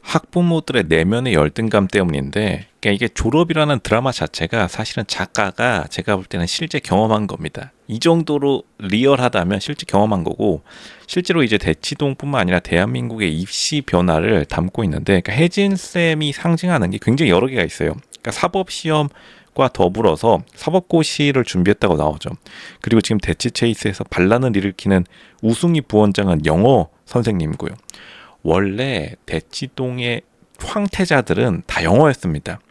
학부모들의 내면의 열등감 때문인데, 그러니까 이게 졸업이라는 드라마 자체가 사실은 작가가 제가 볼 때는 실제 경험한 겁니다. 이 정도로 리얼하다면 실제 경험한 거고, 실제로 이제 대치동뿐만 아니라 대한민국의 입시 변화를 담고 있는데, 그러니까 혜진 쌤이 상징하는 게 굉장히 여러 개가 있어요. 그러니까 사법 시험과 더불어서 사법고시를 준비했다고 나오죠. 그리고 지금 대치 체이스에서 반란을 일으키는 우승희 부원장은 영어 선생님이고요. 원래 대치동의 황태자들은 다 영어였습니다.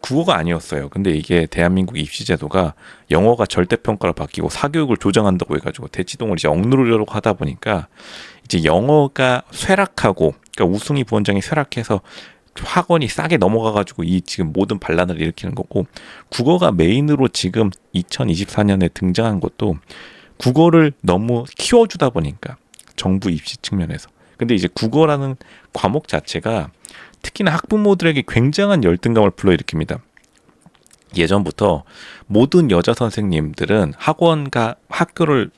국어가 아니었어요. 근데 이게 대한민국 입시제도가 영어가 절대평가로 바뀌고 사교육을 조정한다고 해가지고 대치동을 이제 억누르려고 하다 보니까 이제 영어가 쇠락하고, 그러니까 우승희 부원장이 쇠락해서 학원이 싸게 넘어가가지고 이 지금 모든 반란을 일으키는 거고, 국어가 메인으로 지금 2024년에 등장한 것도 국어를 너무 키워주다 보니까 정부 입시 측면에서. 근데 이제 국어라는 과목 자체가 특히나 학부모들에게 굉장한 열등감을 불러일으킵니다. 예전부터 모든 여자 선생님들은 학원과 학교를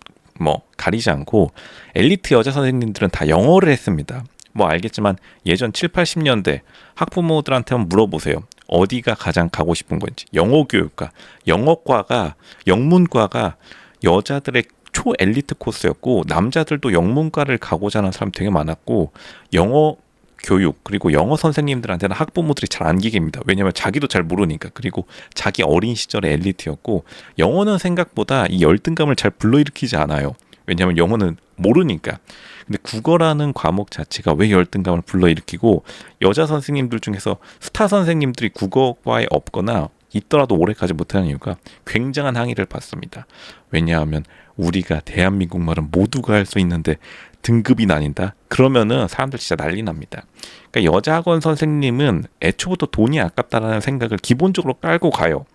가리지 않고 엘리트 여자 선생님들은 다 영어를 했습니다. 알겠지만 예전 7, 80년대 학부모들한테 한번 물어보세요. 어디가 가장 가고 싶은 건지. 영어 교육과, 영어과가, 영문과가 여자들의 초엘리트 코스였고, 남자들도 영문과를 가고자 하는 사람 되게 많았고, 영어 교육 그리고 영어 선생님들한테는 학부모들이 잘 안기게입니다. 왜냐하면 자기도 잘 모르니까. 그리고 자기 어린 시절의 엘리트였고, 영어는 생각보다 이 열등감을 잘 불러일으키지 않아요. 왜냐하면 영어는 모르니까. 근데 국어라는 과목 자체가 왜 열등감을 불러일으키고, 여자 선생님들 중에서 스타 선생님들이 국어과에 없거나 있더라도 오래 가지 못하는 이유가 굉장한 항의를 받습니다. 왜냐하면 우리가 대한민국 말은 모두가 할 수 있는데 등급이 나뉜다? 그러면은 사람들 진짜 난리 납니다. 그러니까 여자 학원 선생님은 애초부터 돈이 아깝다라는 생각을 기본적으로 깔고 가요.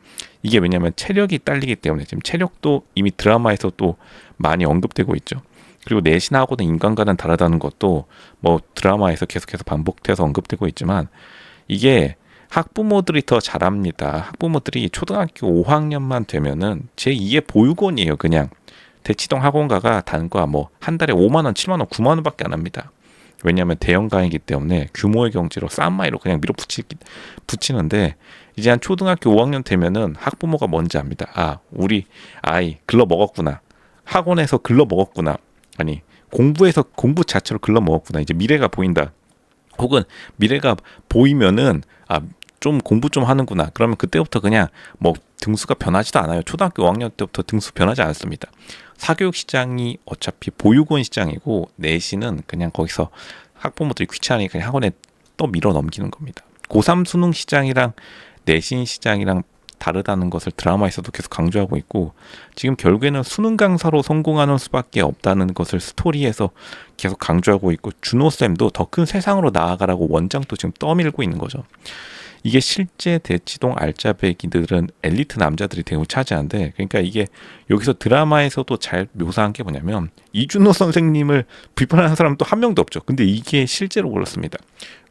이게 왜냐하면 체력이 딸리기 때문에. 지금 체력도 이미 드라마에서 또 많이 언급되고 있죠. 그리고 내신하고는 인간과는 다르다는 것도 드라마에서 계속해서 반복돼서 언급되고 있지만, 이게 학부모들이 더 잘합니다. 학부모들이 초등학교 5학년만 되면은 제2의 보육원이에요. 그냥 대치동 학원가가 단과 한 달에 5만 원, 7만 원, 9만 원밖에 안 합니다. 왜냐하면 대형가이기 때문에 규모의 경제로 싼 마이로 그냥 붙이는데, 이제 한 초등학교 5학년 되면은 학부모가 뭔지 압니다. 아, 우리 아이 글러 먹었구나. 학원에서 글러 먹었구나. 아니, 공부 자체로 글러 먹었구나. 이제 미래가 보인다. 혹은 미래가 보이면은 좀 공부 좀 하는구나. 그러면 그때부터 그냥 등수가 변하지도 않아요. 초등학교 5학년 때부터 등수 변하지 않습니다. 사교육 시장이 어차피 보육원 시장이고, 내신은 그냥 거기서 학부모들이 귀찮으니까 그냥 학원에 또 밀어 넘기는 겁니다. 고3 수능 시장이랑 내신 시장이랑 다르다는 것을 드라마에서도 계속 강조하고 있고, 지금 결국에는 수능 강사로 성공하는 수밖에 없다는 것을 스토리에서 계속 강조하고 있고, 준호쌤도 더 큰 세상으로 나아가라고 원장도 지금 떠밀고 있는 거죠. 이게 실제 대치동 알짜배기들은 엘리트 남자들이 대부분 차지하는데, 그러니까 이게 여기서 드라마에서도 잘 묘사한 게 뭐냐면, 이준호 선생님을 비판하는 사람도 한 명도 없죠. 근데 이게 실제로 그렇습니다.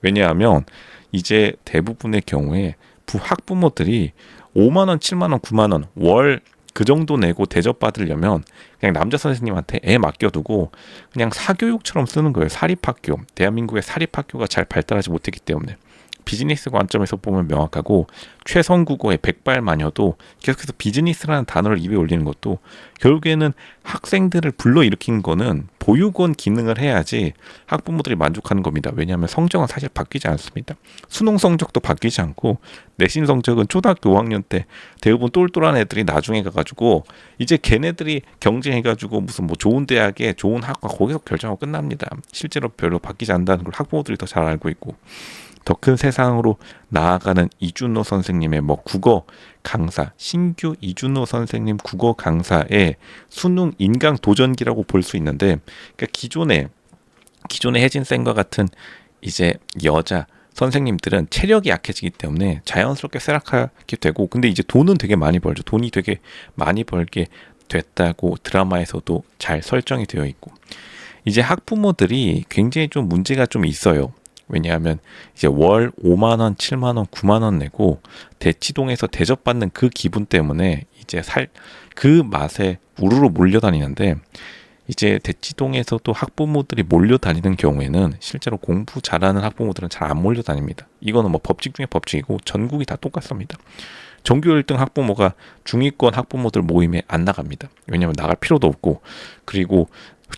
왜냐하면 이제 대부분의 경우에 학부모들이 5만 원, 7만 원, 9만 원 월 그 정도 내고 대접받으려면 그냥 남자 선생님한테 애 맡겨두고 그냥 사교육처럼 쓰는 거예요. 사립학교. 대한민국의 사립학교가 잘 발달하지 못했기 때문에. 비즈니스 관점에서 보면 명확하고, 최선국어의 백발마녀도 계속해서 비즈니스라는 단어를 입에 올리는 것도 결국에는 학생들을 불러일으킨 거는 보육원 기능을 해야지 학부모들이 만족하는 겁니다. 왜냐하면 성적은 사실 바뀌지 않습니다. 수능 성적도 바뀌지 않고, 내신 성적은 초등학교 5학년 때 대부분 똘똘한 애들이 나중에 가가지고 이제 걔네들이 경쟁해가지고 무슨 좋은 대학에 좋은 학과 거기서 결정하고 끝납니다. 실제로 별로 바뀌지 않는다는 걸 학부모들이 더 잘 알고 있고, 더 큰 세상으로 나아가는 이준호 선생님의 국어 강사, 신규 이준호 선생님 국어 강사의 수능 인강 도전기라고 볼 수 있는데, 그러니까 기존의 혜진 쌤과 같은 이제 여자 선생님들은 체력이 약해지기 때문에 자연스럽게 쇠락하게 되고, 근데 이제 돈은 되게 많이 벌죠. 돈이 되게 많이 벌게 됐다고 드라마에서도 잘 설정이 되어 있고, 이제 학부모들이 굉장히 좀 문제가 좀 있어요. 왜냐하면 이제 월 5만 원, 7만 원, 9만 원 내고 대치동에서 대접받는 그 기분 때문에 이제 그 맛에 우르르 몰려다니는데, 이제 대치동에서도 학부모들이 몰려다니는 경우에는 실제로 공부 잘하는 학부모들은 잘 안 몰려다닙니다. 이거는 뭐 법칙 중에 법칙이고 전국이 다 똑같습니다. 전교 1등 학부모가 중위권 학부모들 모임에 안 나갑니다. 왜냐하면 나갈 필요도 없고, 그리고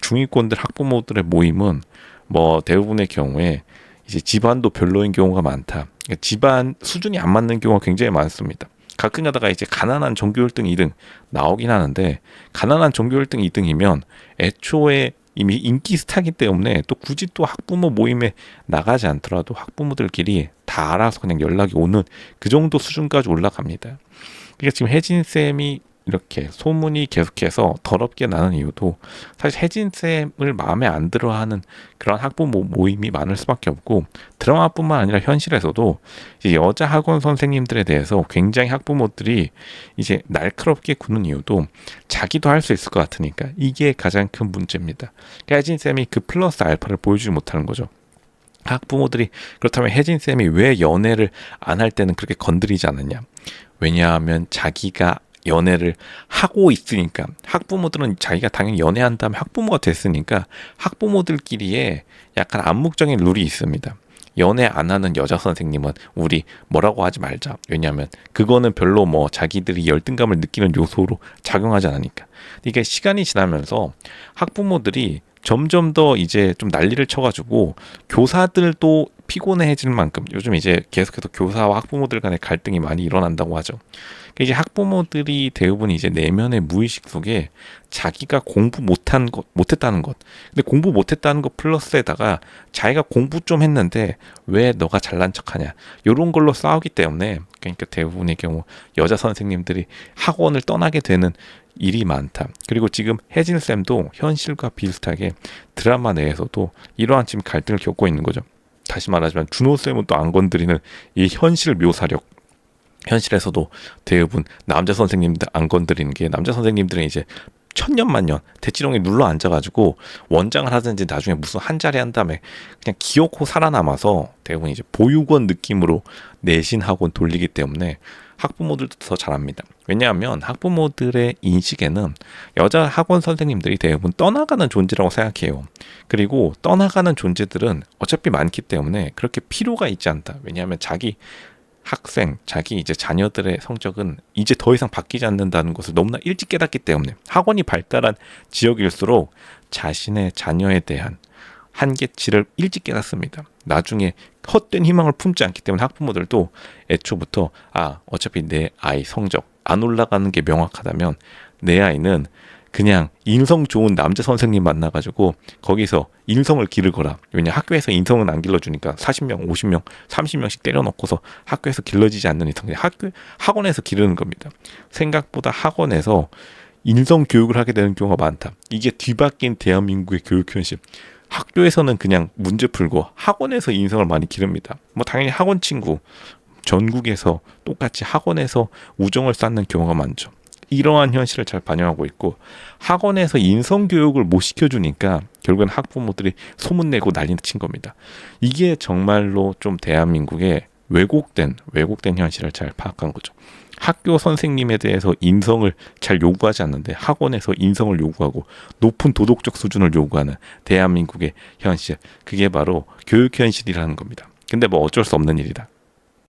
중위권들 학부모들의 모임은 뭐 대부분의 경우에 이제 집안도 별로인 경우가 많다. 그러니까 집안 수준이 안 맞는 경우가 굉장히 많습니다. 가끔 가다가 이제 가난한 전교 1등, 2등 나오긴 하는데, 가난한 전교 1등, 2등이면 애초에 이미 인기 스타기 때문에 또 굳이 또 학부모 모임에 나가지 않더라도 학부모들끼리 다 알아서 그냥 연락이 오는 그 정도 수준까지 올라갑니다. 그러니까 지금 혜진 쌤이 이렇게 소문이 계속해서 더럽게 나는 이유도 사실 혜진 쌤을 마음에 안 들어하는 그런 학부모 모임이 많을 수밖에 없고, 드라마뿐만 아니라 현실에서도 이제 여자 학원 선생님들에 대해서 굉장히 학부모들이 이제 날카롭게 구는 이유도 자기도 할 수 있을 것 같으니까, 이게 가장 큰 문제입니다. 그러니까 혜진 쌤이 그 플러스 알파를 보여주지 못하는 거죠. 학부모들이 그렇다면 혜진 쌤이 왜 연애를 안 할 때는 그렇게 건드리지 않느냐? 왜냐하면 자기가 연애를 하고 있으니까. 학부모들은 자기가 당연히 연애한 다음에 학부모가 됐으니까 학부모들끼리의 약간 암묵적인 룰이 있습니다. 연애 안 하는 여자 선생님은 우리 뭐라고 하지 말자. 왜냐하면 그거는 별로 뭐 자기들이 열등감을 느끼는 요소로 작용하지 않으니까. 이게 시간이 지나면서 학부모들이 점점 더 이제 좀 난리를 쳐가지고 교사들도 피곤해질 만큼 요즘 이제 계속해서 교사와 학부모들 간의 갈등이 많이 일어난다고 하죠. 그러니까 이제 학부모들이 대부분 이제 내면의 무의식 속에 자기가 공부 못했다는 것. 근데 공부 못했다는 것 플러스에다가 자기가 공부 좀 했는데 왜 너가 잘난 척하냐. 이런 걸로 싸우기 때문에, 그러니까 대부분의 경우 여자 선생님들이 학원을 떠나게 되는 일이 많다. 그리고 지금 혜진 쌤도 현실과 비슷하게 드라마 내에서도 이러한 지금 갈등을 겪고 있는 거죠. 다시 말하지만 준호 쌤은 또 안 건드리는 이 현실 묘사력. 현실에서도 대부분 남자 선생님들 안 건드리는 게, 남자 선생님들은 이제 천년만년 대치동에 눌러 앉아가지고 원장을 하든지 나중에 무슨 한 자리 한 다음에 그냥 기어코 살아남아서 대부분 이제 보육원 느낌으로 내신 학원 돌리기 때문에 학부모들도 더 잘합니다. 왜냐하면 학부모들의 인식에는 여자 학원 선생님들이 대부분 떠나가는 존재라고 생각해요. 그리고 떠나가는 존재들은 어차피 많기 때문에 그렇게 필요가 있지 않다. 왜냐하면 자기 학생, 자기 이제 자녀들의 성적은 이제 더 이상 바뀌지 않는다는 것을 너무나 일찍 깨닫기 때문에, 학원이 발달한 지역일수록 자신의 자녀에 대한 한계치를 일찍 깨닫습니다. 나중에 헛된 희망을 품지 않기 때문에 학부모들도 애초부터 어차피 내 아이 성적 안 올라가는 게 명확하다면 내 아이는 그냥 인성 좋은 남자 선생님 만나가지고 거기서 인성을 기르거라. 왜냐, 학교에서 인성은 안 길러주니까 40명, 50명, 30명씩 때려놓고서 학교에서 길러지지 않는 이상 학원에서 기르는 겁니다. 생각보다 학원에서 인성 교육을 하게 되는 경우가 많다. 이게 뒤바뀐 대한민국의 교육 현실. 학교에서는 그냥 문제 풀고 학원에서 인성을 많이 기릅니다. 뭐 당연히 학원 친구, 전국에서 똑같이 학원에서 우정을 쌓는 경우가 많죠. 이러한 현실을 잘 반영하고 있고, 학원에서 인성교육을 못 시켜주니까 결국엔 학부모들이 소문내고 난리 친 겁니다. 이게 정말로 좀 대한민국의 왜곡된 현실을 잘 파악한 거죠. 학교 선생님에 대해서 인성을 잘 요구하지 않는데 학원에서 인성을 요구하고 높은 도덕적 수준을 요구하는 대한민국의 현실, 그게 바로 교육 현실이라는 겁니다. 근데 뭐 어쩔 수 없는 일이다.